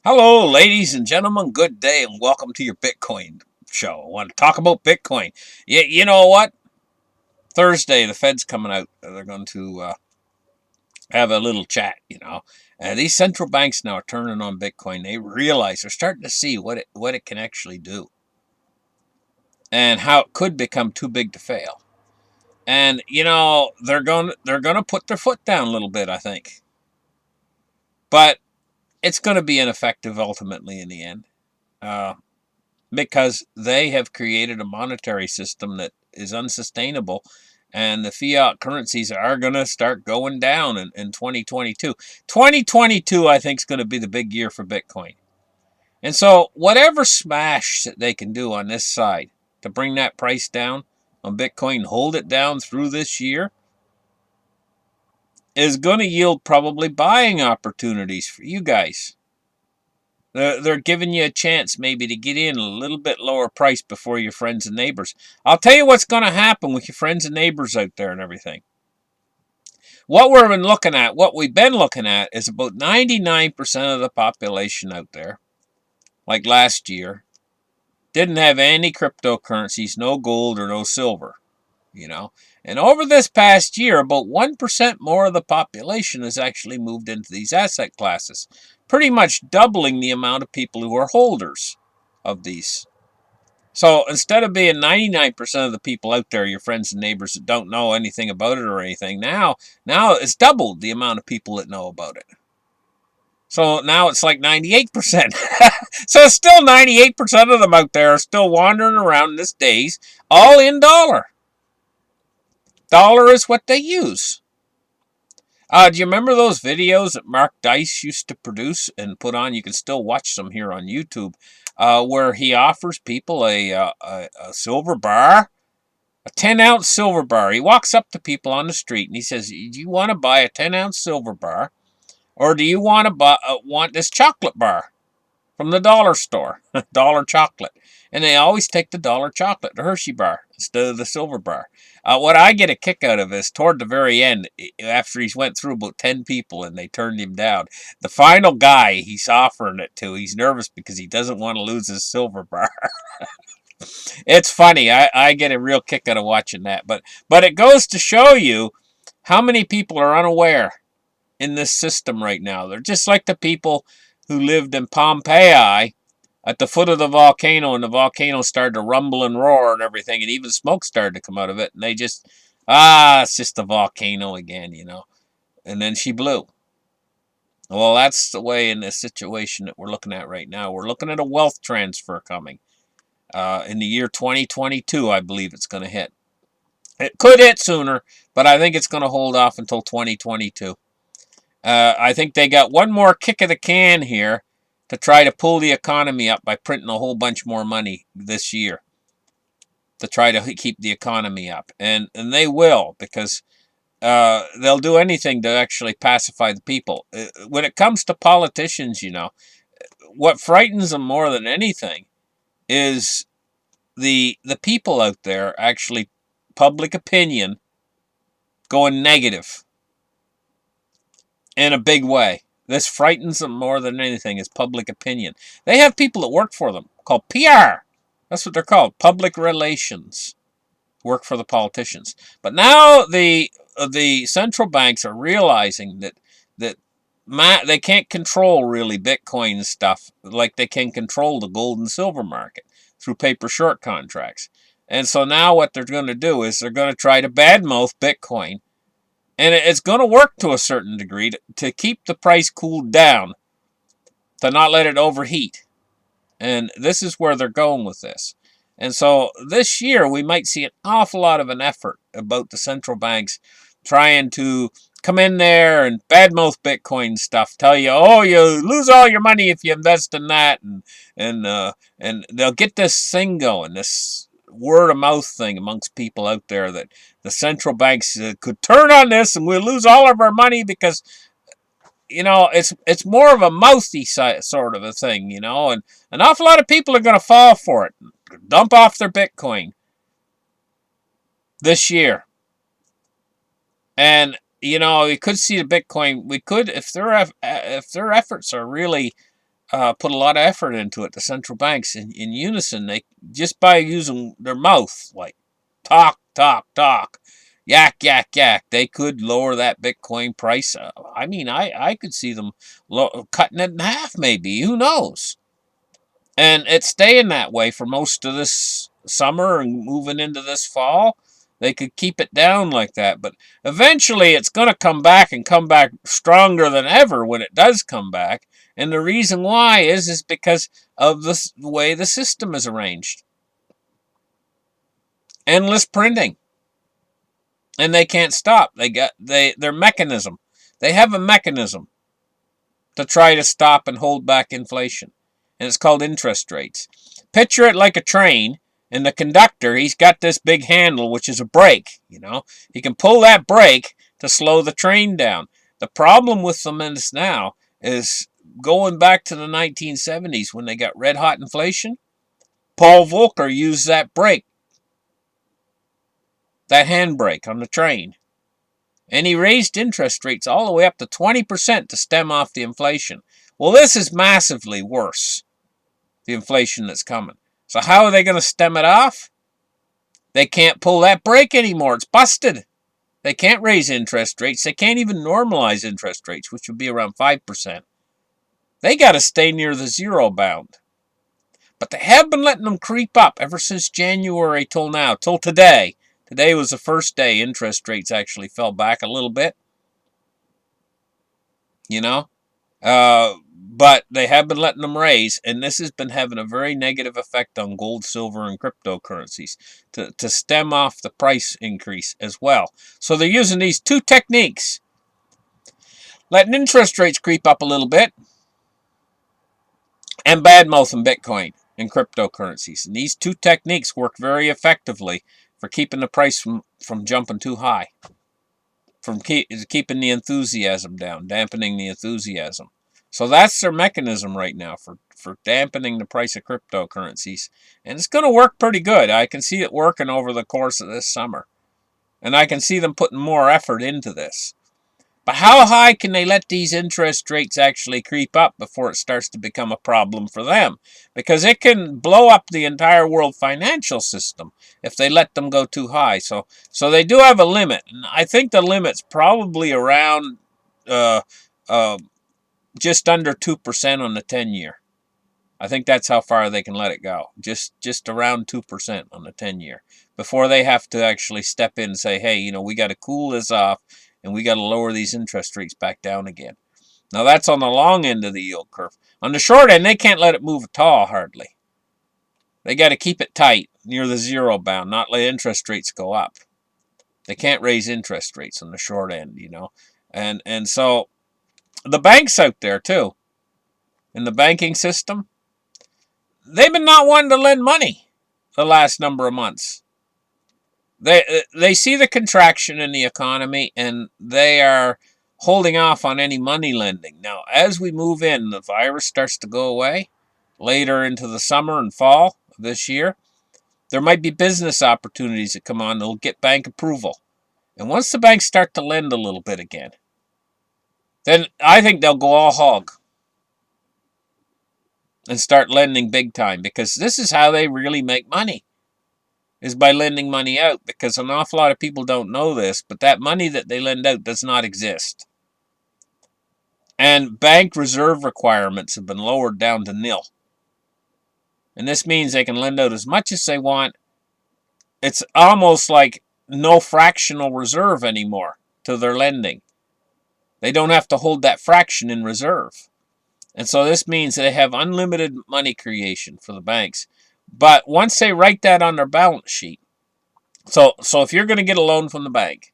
Hello, ladies and gentlemen. Good day, and welcome to your Bitcoin show. I want to talk about Bitcoin. You know what? Thursday, the Fed's coming out. They're going to have a little chat. These central banks now are turning on Bitcoin. They realize they're starting to see what it can actually do, and how it could become too big to fail. And they're going to put their foot down a little bit, I think, but it's going to be ineffective ultimately in the end. Uh, because they have created a monetary system that is unsustainable, and the fiat currencies are going to start going down in 2022. 2022, I think, is going to be the big year for Bitcoin. And so whatever smash that they can do on this side to bring that price down on Bitcoin, hold it down through this year, is going to yield probably buying opportunities for you guys. They're giving you a chance maybe to get in a little bit lower price before your friends and neighbors. I'll tell you what's going to happen with your friends and neighbors out there and everything. What we've been looking at is about 99% of the population out there, like last year, didn't have any cryptocurrencies, no gold or no silver, you know. And over this past year, about 1% more of the population has actually moved into these asset classes, pretty much doubling the amount of people who are holders of these. So instead of being 99% of the people out there, your friends and neighbors that don't know anything about it or anything, now it's doubled the amount of people that know about it. So now it's like 98%. So still 98% of them out there are still wandering around these days, all in dollar. Dollar is what they use. Do you remember those videos that Mark Dice used to produce and put on? You can still watch them here on YouTube, where he offers people a silver bar, a 10-ounce silver bar. He walks up to people on the street and he says, "Do you want to buy a 10-ounce silver bar, or do you want this chocolate bar from the dollar store, dollar chocolate?" And they always take the dollar chocolate, the Hershey bar, instead of the silver bar. What I get a kick out of is toward the very end, after he's went through about 10 people and they turned him down, the final guy he's offering it to, he's nervous because he doesn't want to lose his silver bar. It's funny. I get a real kick out of watching that. But it goes to show you how many people are unaware in this system right now. They're just like the people who lived in Pompeii at the foot of the volcano, and the volcano started to rumble and roar and everything, and even smoke started to come out of it, and they just, it's just a volcano again. And then she blew. Well, that's the way in this situation that we're looking at right now. We're looking at a wealth transfer coming. In the year 2022, I believe it's going to hit. It could hit sooner, but I think it's going to hold off until 2022. I think they got one more kick of the can here to try to pull the economy up by printing a whole bunch more money this year to try to keep the economy up. And they will, because they'll do anything to actually pacify the people. When it comes to politicians, what frightens them more than anything is the people out there, actually public opinion, going negative in a big way. This frightens them more than anything, is public opinion. They have people that work for them called PR. That's what they're called, public relations. Work for the politicians. But now the central banks are realizing that they can't control really Bitcoin stuff like they can control the gold and silver market through paper short contracts. And so now what they're going to do is they're going to try to badmouth Bitcoin. And it's going to work to a certain degree to keep the price cooled down, to not let it overheat. And this is where they're going with this. And so this year we might see an awful lot of an effort about the central banks trying to come in there and badmouth Bitcoin stuff, tell you, oh, you lose all your money if you invest in that, and they'll get this thing going, this word of mouth thing amongst people out there that the central banks could turn on this and we'll lose all of our money because it's more of a mouthy sort of a thing, and an awful lot of people are going to fall for it, dump off their Bitcoin this year. And we could see the Bitcoin. We could, if their efforts are really put a lot of effort into it. The central banks in unison, they just by using their mouth, like talk, talk, talk, yak, yak, yak, they could lower that Bitcoin price. I mean, I could see them cutting it in half, maybe. Who knows? And it's staying that way for most of this summer and moving into this fall. They could keep it down like that, but eventually it's going to come back and come back stronger than ever when it does come back. And the reason why is because of the way the system is arranged. Endless printing, and they can't stop. Their mechanism. They have a mechanism to try to stop and hold back inflation, and it's called interest rates. Picture it like a train, and the conductor, he's got this big handle, which is a brake, He can pull that brake to slow the train down. The problem with them is now is going back to the 1970s when they got red-hot inflation. Paul Volcker used that brake, that handbrake on the train, and he raised interest rates all the way up to 20% to stem off the inflation. Well, this is massively worse, the inflation that's coming. So how are they going to stem it off? They can't pull that brake anymore. It's busted. They can't raise interest rates. They can't even normalize interest rates, which would be around 5%. They got to stay near the zero bound. But they have been letting them creep up ever since January till now, till today. Today was the first day interest rates actually fell back a little bit. But they have been letting them raise, and this has been having a very negative effect on gold, silver, and cryptocurrencies to stem off the price increase as well. So they're using these two techniques, letting interest rates creep up a little bit, and badmouthing Bitcoin and cryptocurrencies. And these two techniques work very effectively for keeping the price from jumping too high, from keeping the enthusiasm down, dampening the enthusiasm. So that's their mechanism right now for dampening the price of cryptocurrencies. And it's going to work pretty good. I can see it working over the course of this summer. And I can see them putting more effort into this. But how high can they let these interest rates actually creep up before it starts to become a problem for them? Because it can blow up the entire world financial system if they let them go too high. So they do have a limit. And I think the limit's probably around just under 2% on the 10-year. I think that's how far they can let it go. Just around 2% on the 10-year. Before they have to actually step in and say, hey, we got to cool this off and we got to lower these interest rates back down again. Now, that's on the long end of the yield curve. On the short end, they can't let it move at all, hardly. They got to keep it tight near the zero bound, not let interest rates go up. They can't raise interest rates on the short end, And so the banks out there, too, in the banking system, they've been not wanting to lend money the last number of months. They see the contraction in the economy, and they are holding off on any money lending. Now, as we move in, the virus starts to go away later into the summer and fall of this year. There might be business opportunities that come on that will get bank approval. And once the banks start to lend a little bit again, then I think they'll go all hog and start lending big time, because this is how they really make money, is by lending money out, because an awful lot of people don't know this, but that money that they lend out does not exist. And bank reserve requirements have been lowered down to nil. And this means they can lend out as much as they want. It's almost like no fractional reserve anymore to their lending. They don't have to hold that fraction in reserve. And so this means they have unlimited money creation for the banks. But once they write that on their balance sheet, so if you're going to get a loan from the bank,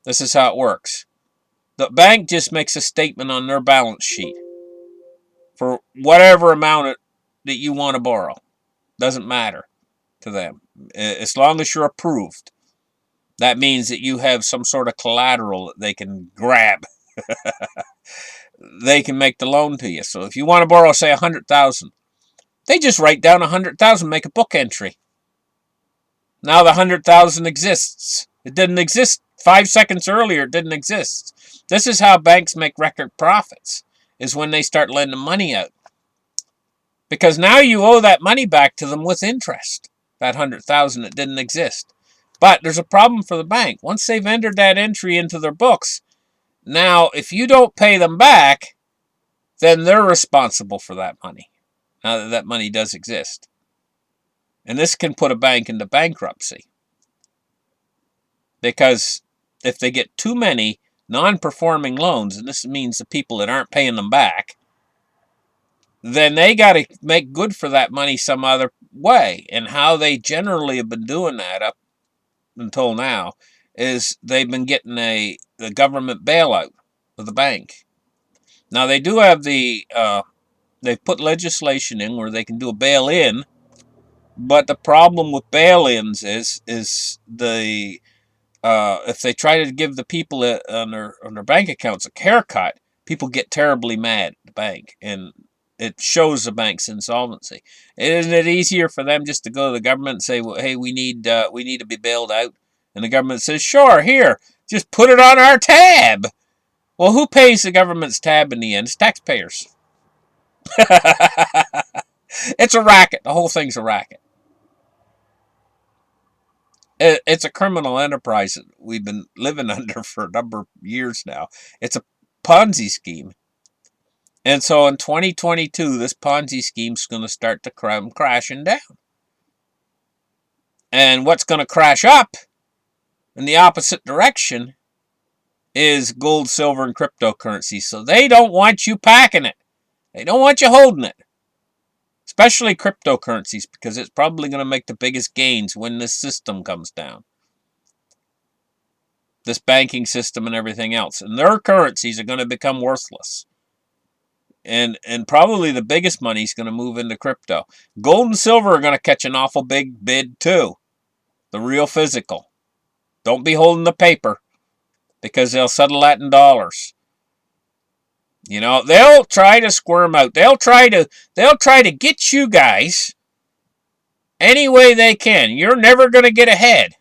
this is how it works. The bank just makes a statement on their balance sheet for whatever amount that you want to borrow. Doesn't matter to them. As long as you're approved. That means that you have some sort of collateral that they can grab. They can make the loan to you. So if you want to borrow, say, $100,000, they just write down $100,000, make a book entry. Now the $100,000 exists. It didn't exist 5 seconds earlier. It didn't exist. This is how banks make record profits. is when they start lending money out. Because now you owe that money back to them with interest. That 100,000 that didn't exist. But there's a problem for the bank. Once they've entered that entry into their books, now if you don't pay them back, then they're responsible for that money. Now that that money does exist. And this can put a bank into bankruptcy. Because if they get too many non-performing loans, and this means the people that aren't paying them back, then they got to make good for that money some other way. And how they generally have been doing that up until now is they've been getting the government bailout of the bank. Now they do have they've put legislation in where they can do a bail-in, but the problem with bail-ins is the if they try to give the people on their bank accounts a haircut, people get terribly mad at the bank, and it shows the bank's insolvency. Isn't it easier for them just to go to the government and say, well, hey, we need to be bailed out? And the government says, sure, here, just put it on our tab. Well, who pays the government's tab in the end? It's taxpayers. It's a racket. The whole thing's a racket. It's a criminal enterprise that we've been living under for a number of years now. It's a Ponzi scheme. And so in 2022, this Ponzi scheme's going to start to come crashing down. And what's going to crash up in the opposite direction is gold, silver, and cryptocurrency. So they don't want you packing it. They don't want you holding it. Especially cryptocurrencies, because it's probably going to make the biggest gains when this system comes down. This banking system and everything else. And their currencies are going to become worthless. And probably the biggest money is going to move into crypto. Gold and silver are going to catch an awful big bid too. The real physical. Don't be holding the paper, because they'll settle that in dollars. You know, they'll try to squirm out. They'll try to get you guys any way they can. You're never going to get ahead.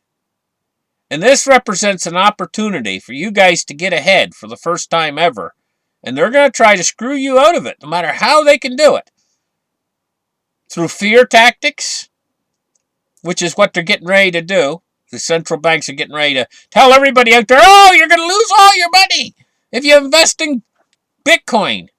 And this represents an opportunity for you guys to get ahead for the first time ever. And they're going to try to screw you out of it, no matter how they can do it. Through fear tactics, which is what they're getting ready to do. The central banks are getting ready to tell everybody out there, oh, you're going to lose all your money if you invest in Bitcoin.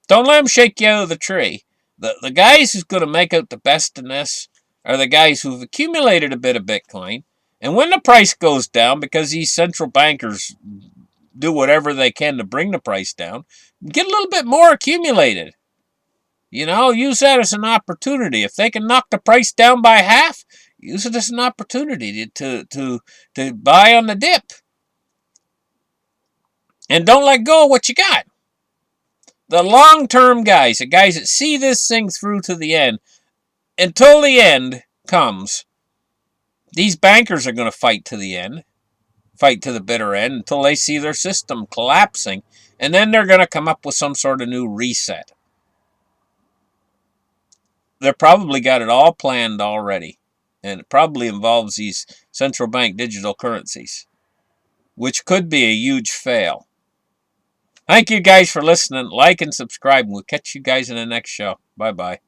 Don't let them shake you out of the tree. The guys who's going to make out the best in this are the guys who've accumulated a bit of Bitcoin. And when the price goes down, because these central bankers do whatever they can to bring the price down, get a little bit more accumulated. You know, use that as an opportunity. If they can knock the price down by half, use it as an opportunity to buy on the dip. And don't let go of what you got. The long-term guys, the guys that see this thing through to the end, until the end comes, these bankers are going to fight to the end, fight to the bitter end, until they see their system collapsing, and then they're going to come up with some sort of new reset. They've probably got it all planned already, and it probably involves these central bank digital currencies, which could be a huge fail. Thank you guys for listening. Like and subscribe, and we'll catch you guys in the next show. Bye-bye.